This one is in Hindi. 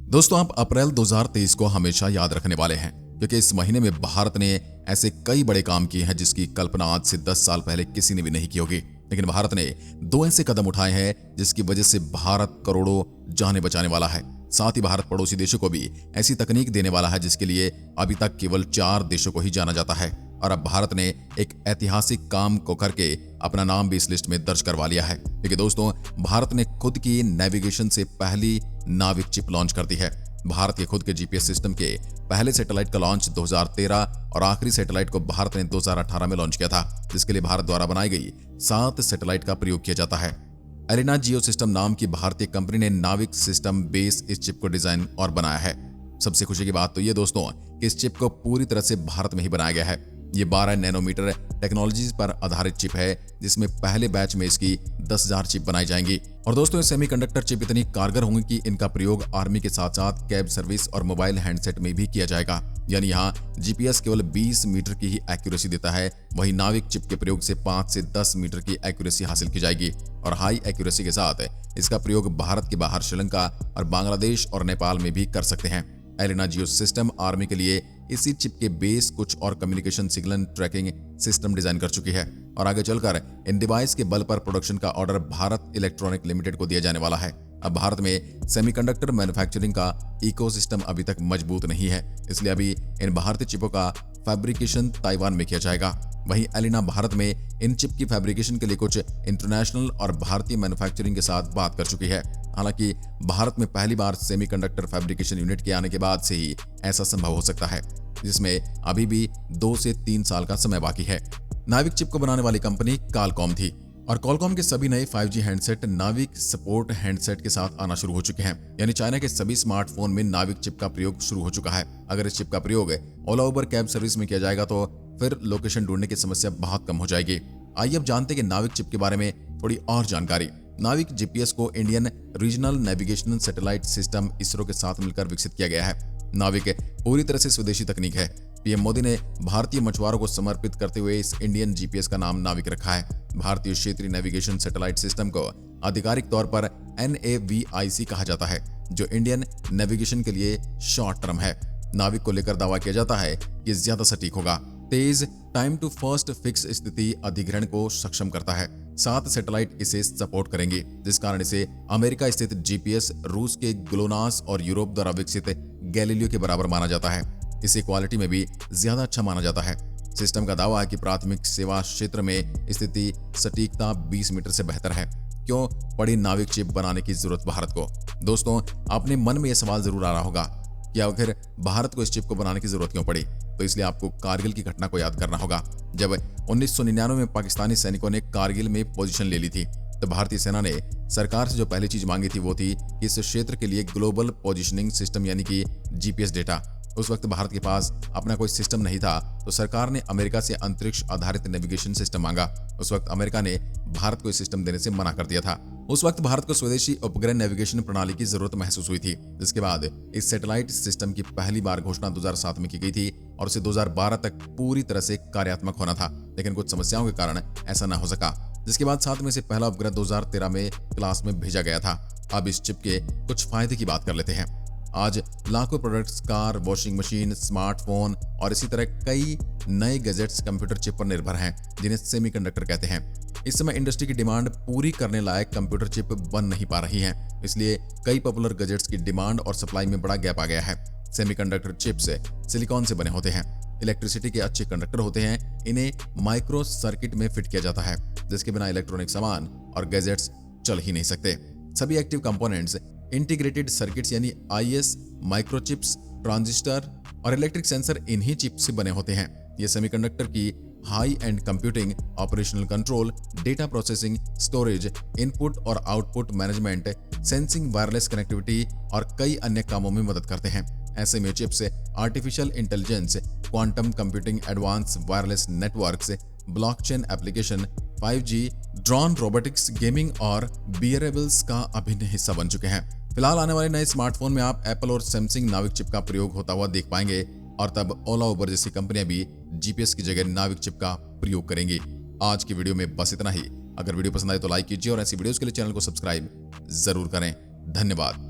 दोस्तों, आप अप्रैल 2023 को हमेशा याद रखने वाले हैं क्योंकि इस महीने में भारत ने ऐसे कई बड़े काम किए हैं जिसकी कल्पना आज से 10 साल पहले किसी ने भी नहीं की होगी। लेकिन भारत ने दो ऐसे कदम उठाए हैं जिसकी वजह से भारत करोड़ों जानें बचाने वाला है। साथ ही भारत पड़ोसी देशों को भी ऐसी तकनीक देने वाला है जिसके लिए अभी तक केवल 4 देशों को ही जाना जाता है। और अब भारत ने एक ऐतिहासिक काम को करके अपना नाम भी इस लिस्ट में दर्ज करवा लिया है क्योंकि दोस्तों, भारत ने खुद की नेविगेशन से पहली नाविक चिप लॉन्च कर दी है। भारत के खुद के जीपीएस सिस्टम के पहले सैटेलाइट का लॉन्च 2013 और आखिरी सैटेलाइट को भारत ने 2018 में लॉन्च किया था, जिसके लिए भारत द्वारा बनाई गई 7 सैटेलाइट का प्रयोग किया जाता है। एलिना जियो सिस्टम नाम की भारतीय कंपनी ने नाविक सिस्टम बेस इस चिप को डिजाइन और बनाया है। सबसे खुशी की बात तो ये दोस्तों कि इस चिप को पूरी तरह से भारत में ही बनाया गया है। ये 12 नैनोमीटर टेक्नोलॉजी पर आधारित चिप है जिसमें पहले बैच में इसकी 10,000 चिप बनाई जाएंगी। और दोस्तों, ये सेमीकंडक्टर चिप इतनी कारगर होंगी कि इनका प्रयोग आर्मी के साथ साथ कैब सर्विस और मोबाइल हैंडसेट में भी किया जाएगा। यानी यहाँ जीपीएस केवल 20 मीटर की ही एक्यूरेसी देता है, वहीं नाविक चिप के प्रयोग से 5 से 10 मीटर की एक्यूरेसी हासिल की जाएगी। और हाई एक्यूरेसी के साथ इसका प्रयोग भारत के बाहर श्रीलंका और बांग्लादेश और नेपाल में भी कर सकते हैं। एलिना जियो सिस्टम आर्मी के लिए इसी चिप के बेस कुछ और communication signal tracking system design कर चुकी है और आगे चलकर इन डिवाइस के बल पर प्रोडक्शन का ऑर्डर भारत इलेक्ट्रॉनिक लिमिटेड को दिया जाने वाला है। अब भारत में सेमीकंडक्टर मैन्युफैक्चरिंग का इकोसिस्टम अभी तक मजबूत नहीं है, इसलिए अभी इन भारतीय चिपों का फैब्रिकेशन ताइवान में किया जाएगा। वहीं एलिना भारत में इन चिप की फैब्रिकेशन के लिए कुछ इंटरनेशनल और भारतीय मैन्युफैक्चरिंग के साथ बात कर चुकी है। हालांकि भारत में पहली बार सेमीकंडक्टर फैब्रिकेशन यूनिट के आने के बाद से ही ऐसा संभव हो सकता है, जिसमें अभी भी 2 से 3 साल का समय बाकी है। नाविक चिप को बनाने वाली कंपनी क्वालकॉम थी और क्वालकॉम के सभी नए 5G हैंडसेट नाविक सपोर्ट हैंडसेट के साथ आना शुरू हो चुके हैं। यानी चाइना के सभी स्मार्टफोन में नाविक चिप का प्रयोग शुरू हो चुका है। अगर इस चिप का प्रयोग ओला उबर कैब सर्विस में किया जाएगा तो फिर लोकेशन ढूंढने की समस्या बहुत कम हो जाएगी। आइए अब जानते हैं कि नाविक चिप के बारे में थोड़ी और जानकारी। नाविक जीपीएस को Indian regional navigational satellite system ISRO के साथ मिलकर विकसित किया गया है। नाविक पूरी तरह से स्वदेशी तकनीक है। पीएम मोदी ने भारतीय मछुआरों को समर्पित करते हुए इस इंडियन जीपीएस का नाम नाविक रखा है। भारतीय क्षेत्रीय नेविगेशन सैटेलाइट सिस्टम को आधिकारिक तौर पर NAVIC कहा जाता है, जो इंडियन नेविगेशन के लिए शॉर्ट टर्म है। नाविक को लेकर दावा किया जाता है कि ज्यादा सटीक होगा, तेज टाइम टू फर्स्ट फिक्स स्थिति अधिग्रहण को सक्षम करता है। 7 सैटेलाइट इसे सपोर्ट करेंगे, जिस कारण इसे अमेरिका स्थित जीपीएस, रूस के ग्लोनास और यूरोप द्वारा विकसित गैलीलियो के बराबर माना जाता है। इसे क्वालिटी में भी ज्यादा अच्छा माना जाता है। सिस्टम का दावा है कि प्राथमिक सेवा क्षेत्र में स्थिति सटीकता 20 मीटर से बेहतर है। क्यों पड़ी नाविक चिप बनाने की जरूरत भारत को? दोस्तों, अपने मन में यह सवाल जरूर आ रहा होगा कि आखिर भारत को इस चिप को बनाने की जरूरत क्यों पड़ी? तो इसलिए आपको कारगिल की घटना को याद करना होगा। जब 1999 में पाकिस्तानी सैनिकों ने कारगिल में पोजीशन ले ली थी, तो भारतीय सेना ने सरकार से जो पहली चीज मांगी थी वो थी कि इस क्षेत्र के लिए ग्लोबल पोजीशनिंग सिस्टम यानी कि जीपीएस डेटा। उस वक्त भारत के पास अपना कोई सिस्टम नहीं था, तो सरकार ने अमेरिका से अंतरिक्ष आधारित नेविगेशन सिस्टम मांगा। उस वक्त अमेरिका ने भारत को इस सिस्टम देने से मना कर दिया था। उस वक्त भारत को स्वदेशी उपग्रह नेविगेशन प्रणाली की जरूरत महसूस हुई थी, जिसके बाद इस सैटेलाइट सिस्टम की पहली बार घोषणा 2007 में की गई थी और उसे 2012 तक पूरी तरह से कार्यात्मक होना था। लेकिन कुछ समस्याओं के कारण ऐसा न हो सका, जिसके बाद 7 में से पहला उपग्रह 2013 में क्लास में भेजा गया था। अब इस चिप के कुछ फायदे की बात कर लेते हैं। आज लाखों products, car, washing machine, smartphone और इसी तरह कई नए गैजेट्स कंप्यूटर चिप पर निर्भर हैं, जिन्हें सेमीकंडक्टर कहते हैं। इस समय इंडस्ट्री की डिमांड पूरी करने लायक कंप्यूटर चिप बन नहीं पा रही है, इसलिए कई पॉपुलर गैजेट्स की डिमांड और सप्लाई में बड़ा गैप आ गया है। सेमीकंडक्टर चिप्स सिलिकॉन से बने होते हैं, इलेक्ट्रिसिटी के अच्छे कंडक्टर होते हैं, इन्हें माइक्रो सर्किट में फिट किया जाता है, जिसके बिना इलेक्ट्रॉनिक सामान और गैजेट्स चल ही नहीं सकते। सभी एक्टिव कंपोनेंट्स इंटीग्रेटेड सर्किट्स यानी IS, माइक्रोचिप्स, ट्रांजिस्टर और इलेक्ट्रिक सेंसर इन्हीं चिप से बने होते हैं। ये सेमीकंडक्टर की high end computing, operational control, data processing, storage, input और output management, sensing, wireless connectivity और कई अन्य कामों में मदद करते हैं। ऐसे में chips artificial intelligence, quantum computing, advance wireless networks, blockchain application, 5G, drone, robotics, gaming और बियरेबल्स का अभिन्न हिस्सा बन चुके हैं। फिलहाल आने वाले नए स्मार्टफोन में आप एप्पल और सैमसंग नाविक चिप का प्रयोग होता हुआ देख पाएंगे और तब ओला उबर जैसी कंपनियां भी जीपीएस की जगह नाविक चिप का प्रयोग करेंगी। आज की वीडियो में बस इतना ही। अगर वीडियो पसंद आए तो लाइक कीजिए और ऐसी वीडियोस के लिए चैनल को सब्सक्राइब जरूर करें। धन्यवाद।